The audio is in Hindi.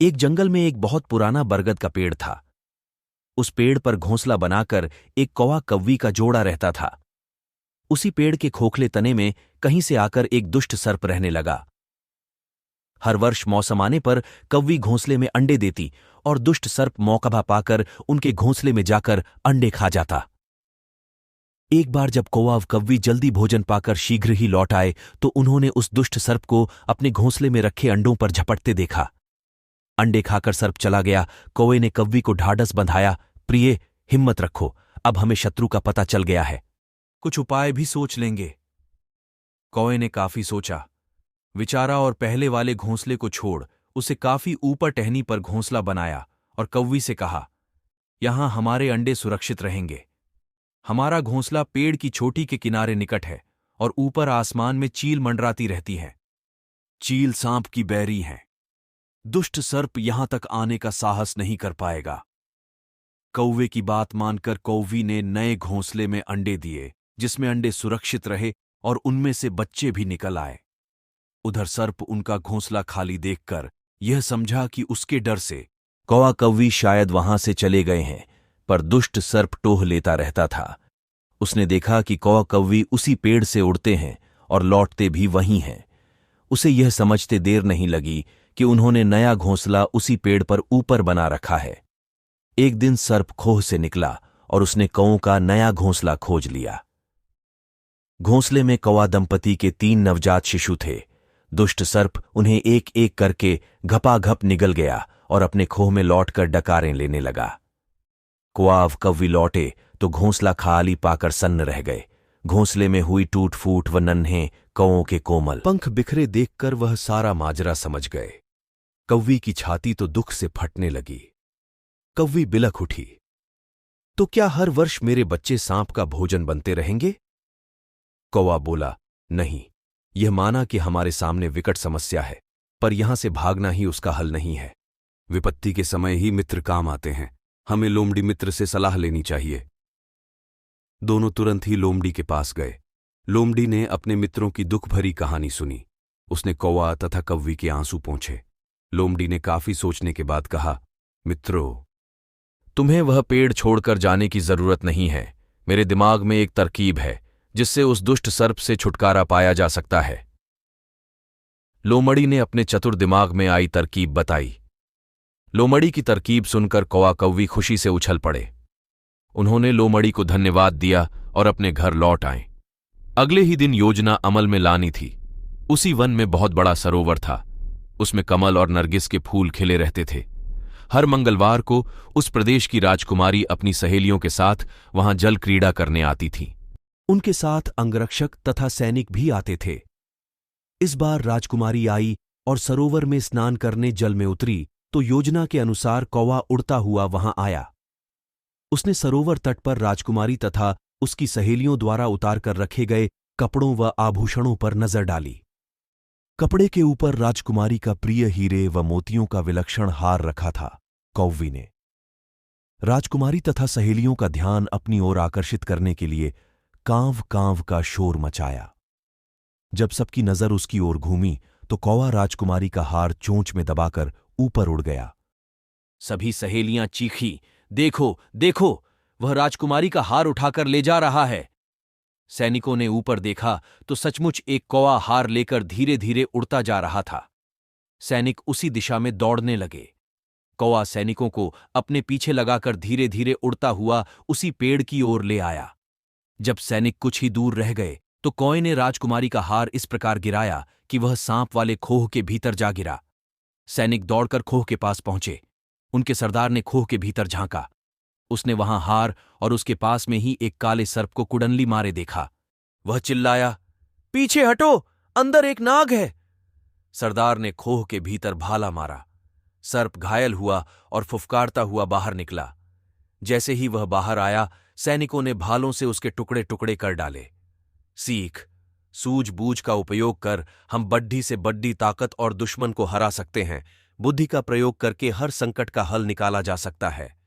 एक जंगल में एक बहुत पुराना बरगद का पेड़ था। उस पेड़ पर घोंसला बनाकर एक कौवा कौवी का जोड़ा रहता था। उसी पेड़ के खोखले तने में कहीं से आकर एक दुष्ट सर्प रहने लगा। हर वर्ष मौसम आने पर कौवी घोंसले में अंडे देती और दुष्ट सर्प मौका पाकर उनके घोंसले में जाकर अंडे खा जाता। एक बार जब कौवा और कौवी जल्दी भोजन पाकर शीघ्र ही लौट आए तो उन्होंने उस दुष्ट सर्प को अपने घोंसले में रखे अंडों पर झपटते देखा। अंडे खाकर सर्प चला गया। कौवे ने कौवी को ढाढ़स बंधाया, प्रिय, हिम्मत रखो, अब हमें शत्रु का पता चल गया है, कुछ उपाय भी सोच लेंगे। कौवे ने काफी सोचा विचारा और पहले वाले घोंसले को छोड़ उसे काफी ऊपर टहनी पर घोंसला बनाया और कौवी से कहा, यहां हमारे अंडे सुरक्षित रहेंगे। हमारा घोंसला पेड़ की चोटी के किनारे निकट है और ऊपर आसमान में चील मंडराती रहती है। चील सांप की बैरी है। दुष्ट सर्प यहां तक आने का साहस नहीं कर पाएगा। कौवे की बात मानकर कौवी ने नए घोंसले में अंडे दिए, जिसमें अंडे सुरक्षित रहे और उनमें से बच्चे भी निकल आए। उधर सर्प उनका घोंसला खाली देखकर यह समझा कि उसके डर से कौवा कौवी शायद वहां से चले गए हैं, पर दुष्ट सर्प टोह लेता रहता था। उसने देखा कि कौवा कौवी उसी पेड़ से उड़ते हैं और लौटते भी वहीं हैं। उसे यह समझते देर नहीं लगी कि उन्होंने नया घोंसला उसी पेड़ पर ऊपर बना रखा है। एक दिन सर्प खोह से निकला और उसने कौओं का नया घोंसला खोज लिया। घोंसले में कौवा दंपति के 3 नवजात शिशु थे। दुष्ट सर्प उन्हें एक एक करके घपाघप निगल गया और अपने खोह में लौटकर डकारें लेने लगा। कौवा और कौवी लौटे तो घोंसला खाली पाकर सन्न रह गए। घोंसले में हुई टूट फूट व नन्हे कौओं के कोमल पंख बिखरे देखकर वह सारा माजरा समझ गए। कौवी की छाती तो दुख से फटने लगी। कौवी बिलख उठी, तो क्या हर वर्ष मेरे बच्चे सांप का भोजन बनते रहेंगे? कौवा बोला, नहीं, यह माना कि हमारे सामने विकट समस्या है, पर यहां से भागना ही उसका हल नहीं है। विपत्ति के समय ही मित्र काम आते हैं। हमें लोमड़ी मित्र से सलाह लेनी चाहिए। दोनों तुरंत ही लोमड़ी के पास गए। लोमड़ी ने अपने मित्रों की दुख भरी कहानी सुनी। उसने कौवा तथा कौवी के आंसू पोंछे। लोमड़ी ने काफी सोचने के बाद कहा, मित्रों, तुम्हें वह पेड़ छोड़कर जाने की जरूरत नहीं है। मेरे दिमाग में एक तरकीब है जिससे उस दुष्ट सर्प से छुटकारा पाया जा सकता है। लोमड़ी ने अपने चतुर दिमाग में आई तरकीब बताई। लोमड़ी की तरकीब सुनकर कौवा कौवी खुशी से उछल पड़े। उन्होंने लोमड़ी को धन्यवाद दिया और अपने घर लौट आए। अगले ही दिन योजना अमल में लानी थी। उसी वन में बहुत बड़ा सरोवर था। उसमें कमल और नरगिस के फूल खिले रहते थे। हर मंगलवार को उस प्रदेश की राजकुमारी अपनी सहेलियों के साथ वहां जल क्रीड़ा करने आती थी। उनके साथ अंगरक्षक तथा सैनिक भी आते थे। इस बार राजकुमारी आई और सरोवर में स्नान करने जल में उतरी तो योजना के अनुसार कौवा उड़ता हुआ वहां आया। उसने सरोवर तट पर राजकुमारी तथा उसकी सहेलियों द्वारा उतार कर रखे गए कपड़ों व आभूषणों पर नजर डाली। कपड़े के ऊपर राजकुमारी का प्रिय हीरे व मोतियों का विलक्षण हार रखा था। कौवी ने राजकुमारी तथा सहेलियों का ध्यान अपनी ओर आकर्षित करने के लिए कांव कांव का शोर मचाया। जब सबकी नजर उसकी ओर घूमी तो कौवा राजकुमारी का हार चोंच में दबाकर ऊपर उड़ गया। सभी सहेलियां चीखी, देखो देखो, वह राजकुमारी का हार उठाकर ले जा रहा है। सैनिकों ने ऊपर देखा तो सचमुच एक कौवा हार लेकर धीरे धीरे उड़ता जा रहा था। सैनिक उसी दिशा में दौड़ने लगे। कौवा सैनिकों को अपने पीछे लगाकर धीरे धीरे उड़ता हुआ उसी पेड़ की ओर ले आया। जब सैनिक कुछ ही दूर रह गए तो कौवे ने राजकुमारी का हार इस प्रकार गिराया कि वह सांप वाले खोह के भीतर जा गिरा। सैनिक दौड़कर खोह के पास पहुंचे। उनके सरदार ने खोह के भीतर झांका। उसने वहां हार और उसके पास में ही एक काले सर्प को कुडनली मारे देखा। वह चिल्लाया, पीछे हटो, अंदर एक नाग है। सरदार ने खोह के भीतर भाला मारा। सर्प घायल हुआ और फुफकारता हुआ बाहर निकला। जैसे ही वह बाहर आया, सैनिकों ने भालों से उसके टुकड़े टुकड़े कर डाले। सीख, सूझबूझ का उपयोग कर हम बड्ढी से बड्ढी ताकत और दुश्मन को हरा सकते हैं। बुद्धि का प्रयोग करके हर संकट का हल निकाला जा सकता है।